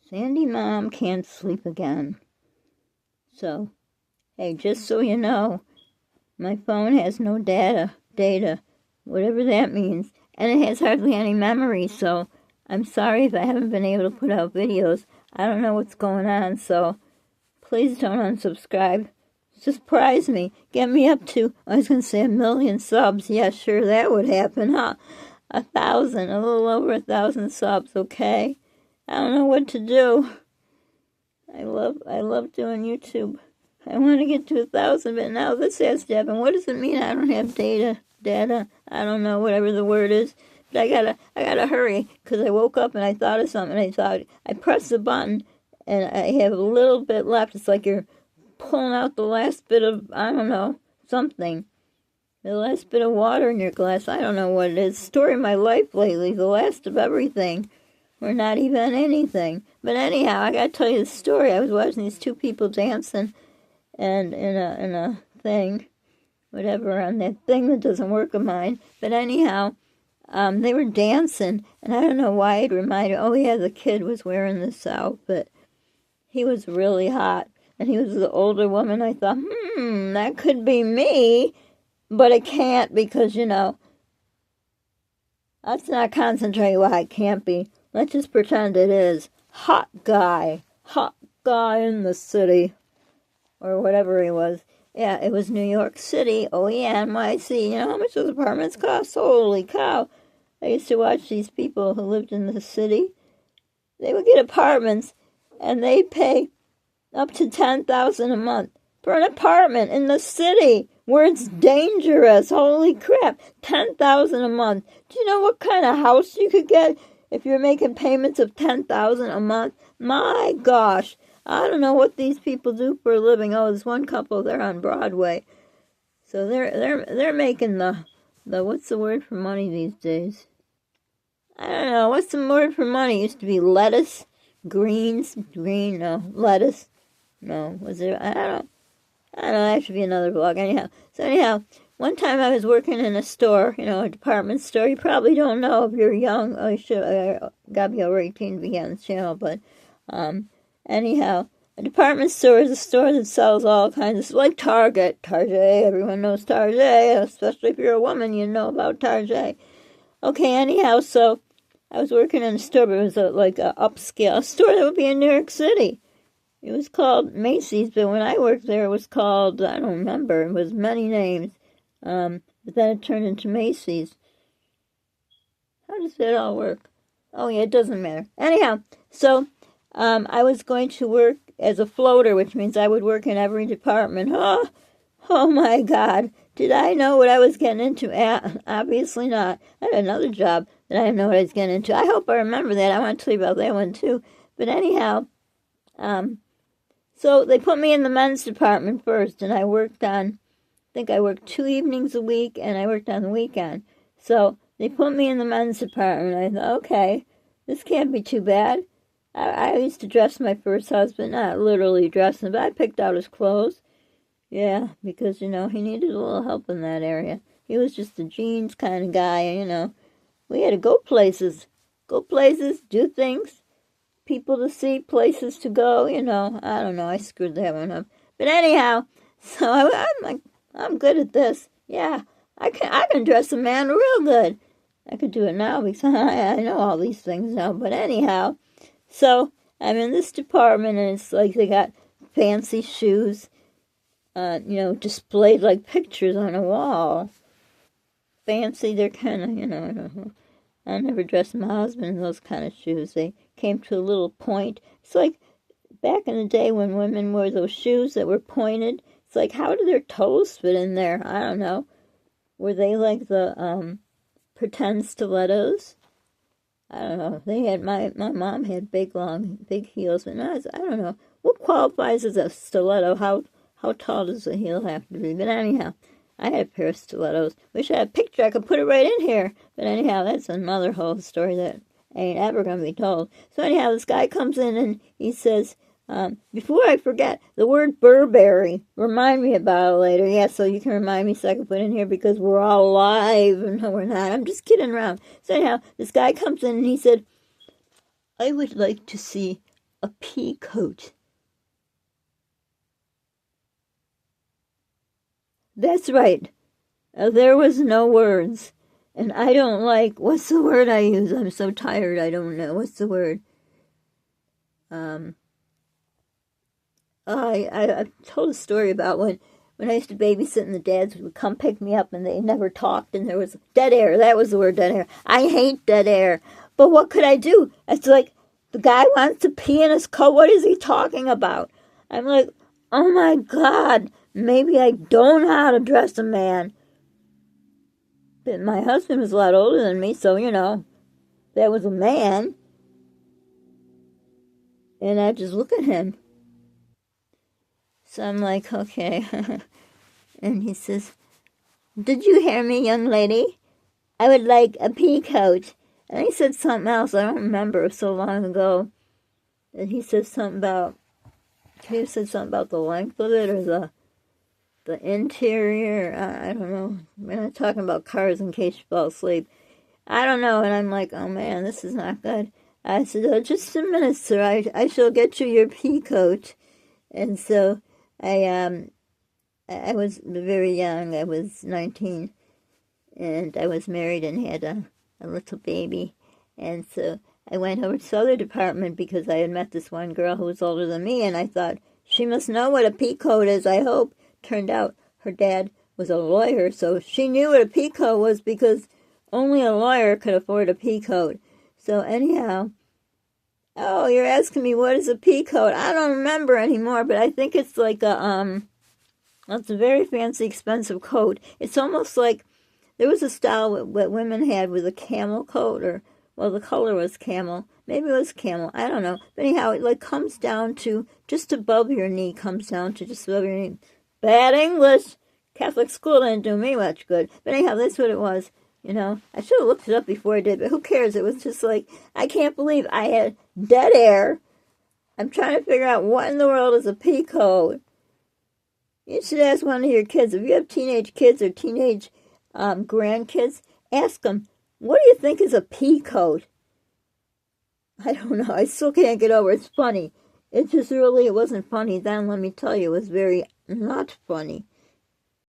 Sandie Mom can't sleep again. So, hey, just so you know, my phone has no data, whatever that means, and it has hardly any memory, so I'm sorry if I haven't been able to put out videos. I don't know what's going on, so please don't unsubscribe. Surprise me. Get me up to, I was going to say 1,000,000 subs. Yeah, sure, that would happen, huh? 1,000, a little over 1,000 subs, okay? I don't know what to do. I love doing YouTube. I want to get to 1,000, but now this has to happen. What does it mean I don't have data? I don't know, whatever the word is. But I gotta hurry, because I woke up and I thought of something. I pressed the button, and I have a little bit left. It's like you're pulling out the last bit of, I don't know, something. The last bit of water in your glass. I don't know what it is. Story of my life lately. The last of everything. Or not even anything. But anyhow, I gotta tell you the story. I was watching these two people dancing, and in a thing, whatever, on that thing that doesn't work of mine. But anyhow, they were dancing, and I don't know why it reminded. Oh yeah, the kid was wearing this outfit. He was really hot, and he was the older woman. I thought, that could be me, but it can't because let's not concentrate why it can't be. Let's just pretend it is. Hot guy in the city, or whatever he was. Yeah, it was New York City, OENYC. You know how much those apartments cost? Holy cow. I used to watch these people who lived in the city. They would get apartments, and they'd pay up to $10,000 a month for an apartment in the city where it's dangerous. Holy crap, $10,000 a month. Do you know what kind of house you could get if you're making payments of $10,000 a month? My gosh, I don't know what these people do for a living. Oh, there's one couple, they're on Broadway. So they're making the what's the word for money these days? I don't know. What's the word for money? It used to be lettuce, lettuce. No, was there? I don't know. That should be another vlog. Anyhow, one time I was working in a store, a department store. You probably don't know if you're young. Oh, you should. Gotta be over 18 to be on this channel. But anyhow, a department store is a store that sells all kinds of, like Target. Everyone knows Target, especially if you're a woman. You know about Target. Okay. Anyhow, so I was working in a store, but it was like a upscale store that would be in New York City. It was called Macy's, but when I worked there, it was called, I don't remember, it was many names, but then it turned into Macy's. How does that all work? Oh, yeah, it doesn't matter. Anyhow, so I was going to work as a floater, which means I would work in every department. Oh my God. Did I know what I was getting into? Obviously not. I had another job that I didn't know what I was getting into. I hope I remember that. I want to tell you about that one, too. But anyhow, so they put me in the men's department first, and I worked 2 evenings a week, and I worked on the weekend. So they put me in the men's department. I thought, okay, this can't be too bad. I used to dress my first husband, not literally dressing, but I picked out his clothes. Yeah, because, he needed a little help in that area. He was just a jeans kind of guy, We had to go places, do things. People to see, places to go, I don't know, I screwed that one up. But anyhow, so I'm good at this. Yeah, I can dress a man real good. I could do it now because I know all these things now. But anyhow, so I'm in this department, and it's like they got fancy shoes, displayed like pictures on a wall. Fancy, they're kind of, I don't know. I never dressed my husband in those kind of shoes. They came to a little point. It's like back in the day when women wore those shoes that were pointed. It's like, how did their toes fit in there? I don't know. Were they like the pretend stilettos? I don't know. They had my mom had big heels, but I don't know. What qualifies as a stiletto? How tall does the heel have to be? But anyhow, I had a pair of stilettos. Wish I had a picture. I could put it right in here. But anyhow, that's another whole story that ain't ever going to be told. So anyhow, this guy comes in and he says, before I forget, the word Burberry, remind me about it later. Yeah, so you can remind me so I can put it in here because we're all live. No, we're not. I'm just kidding around. So anyhow, this guy comes in and he said, I would like to see a pea coat. That's right. There was no words. And I don't like, what's the word I use? I'm so tired, I don't know. What's the word? I've told a story about when I used to babysit and the dads would come pick me up and they never talked and there was dead air. That was the word, dead air. I hate dead air. But what could I do? It's like, the guy wants to pee in his coat. What is he talking about? I'm like, oh my God, maybe I don't know how to dress a man. But my husband was a lot older than me, so, that was a man. And I just look at him. So I'm like, okay. And he says, did you hear me, young lady? I would like a pea coat. And he said something else. I don't remember. It was so long ago. And he said something about, the length of it or the interior. I don't know. We're not talking about cars in case you fall asleep. I don't know. And I'm like, oh man, this is not good. I said, oh, just a minute, sir. I shall get you your pea coat. And so I was very young. I was 19. And I was married and had a little baby. And so I went over to the other department because I had met this one girl who was older than me. And I thought, she must know what a pea coat is, I hope. Turned out her dad was a lawyer, so she knew what a pea coat was because only a lawyer could afford a pea coat. So anyhow, oh, you're asking me what is a pea coat? I don't remember anymore, but I think it's like it's a very fancy, expensive coat. It's almost like, there was a style what women had with a camel coat, the color was camel. Maybe it was camel. I don't know. But anyhow, it comes down to just above your knee, just above your knee. Bad English. Catholic school didn't do me much good. But anyhow, that's what it was. I should have looked it up before I did, but who cares? It was just like, I can't believe I had dead air. I'm trying to figure out what in the world is a pea coat. You should ask one of your kids. If you have teenage kids or teenage grandkids, ask them, what do you think is a pea coat? I don't know. I still can't get over it. It's funny. It wasn't funny then, let me tell you. It was very not funny.